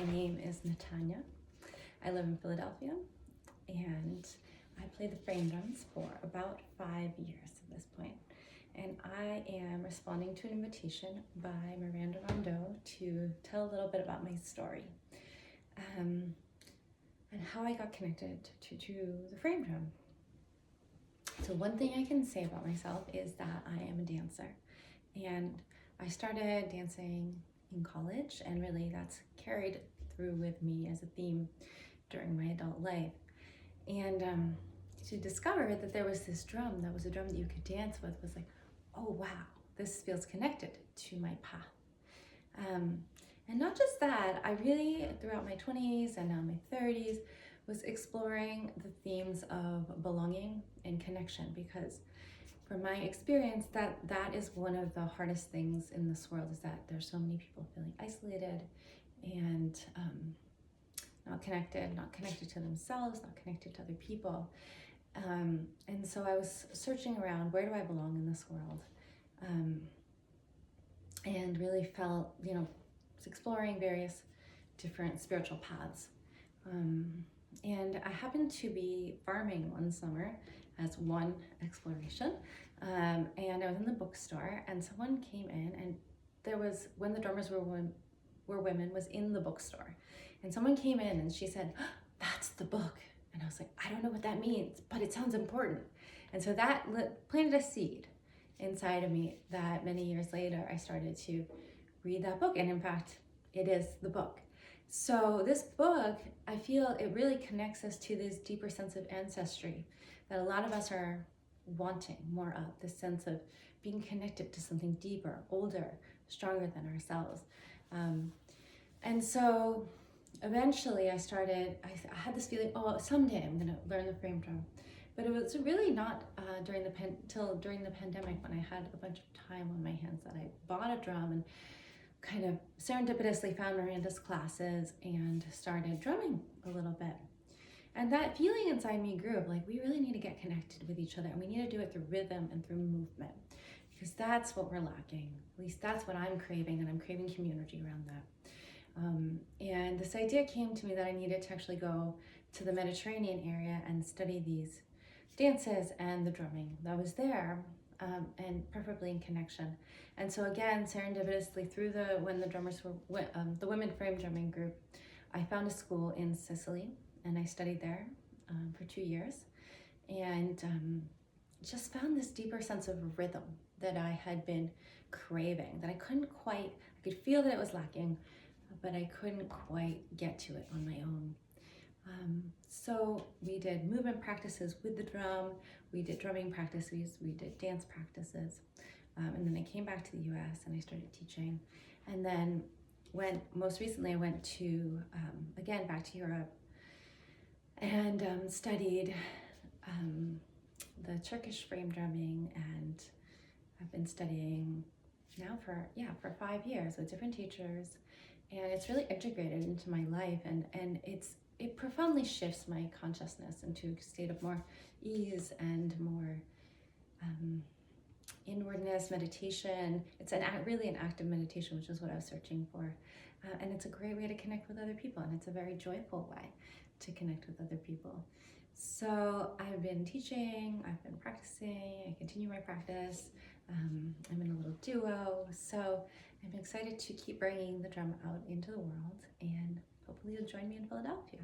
My name is Natanya. I live in Philadelphia and I play the frame drums for about 5 years at this point. And I am responding to an invitation by Miranda Rondeau to tell a little bit about my story and how I got connected to the frame drum. So one thing I can say about myself is that I am a dancer, and I started dancing in college, and really that's carried through with me as a theme during my adult life. And to discover that there was this drum that was a drum that you could dance with was like, oh wow, this feels connected to my path. And not just that, I really, throughout my 20s and now my 30s, was exploring the themes of belonging and connection, because from my experience, that is one of the hardest things in this world, is that there's so many people feeling isolated and not connected to themselves, not connected to other people. And so I was searching around, where do I belong in this world? And really felt, was exploring various different spiritual paths. And I happened to be farming one summer as one exploration. And I was in the bookstore, and someone came in, and there was, When the Drummers Were Women was in the bookstore. And someone came in and she said, "Oh, that's the book." And I was like, I don't know what that means, but it sounds important. And so that planted a seed inside of me that many years later I started to read that book. And in fact, it is the book. So this book, I feel it really connects us to this deeper sense of ancestry that a lot of us are wanting more of, this sense of being connected to something deeper, older, stronger than ourselves. And so eventually I had this feeling, oh, someday I'm gonna learn the frame drum. But it was really not till during the pandemic, when I had a bunch of time on my hands, that I bought a drum and kind of serendipitously found Miranda's classes and started drumming a little bit. And that feeling inside me grew of like, we really need to get connected with each other, and we need to do it through rhythm and through movement, because that's what we're lacking. At least that's what I'm craving, and I'm craving community around that. And this idea came to me that I needed to actually go to the Mediterranean area and study these dances and the drumming that was there, and preferably in connection. And so again, serendipitously, through the Women Frame Drumming group, I found a school in Sicily, and I studied there for 2 years, and just found this deeper sense of rhythm that I had been craving, that I could feel that it was lacking, but I couldn't quite get to it on my own. So we did movement practices with the drum, we did drumming practices, we did dance practices, and then I came back to the US and I started teaching. And then most recently I went to, again, back to Europe, and studied the Turkish frame drumming, and I've been studying now for 5 years with different teachers, and it's really integrated into my life, and it profoundly shifts my consciousness into a state of more ease and more inwardness, meditation. It's really an active meditation, which is what I was searching for. And it's a great way to connect with other people, and it's a very joyful way to connect with other people. So I've been teaching, I've been practicing, I continue my practice. I'm in a little duo, so I'm excited to keep bringing the drum out into the world, and hopefully you'll join me in Philadelphia.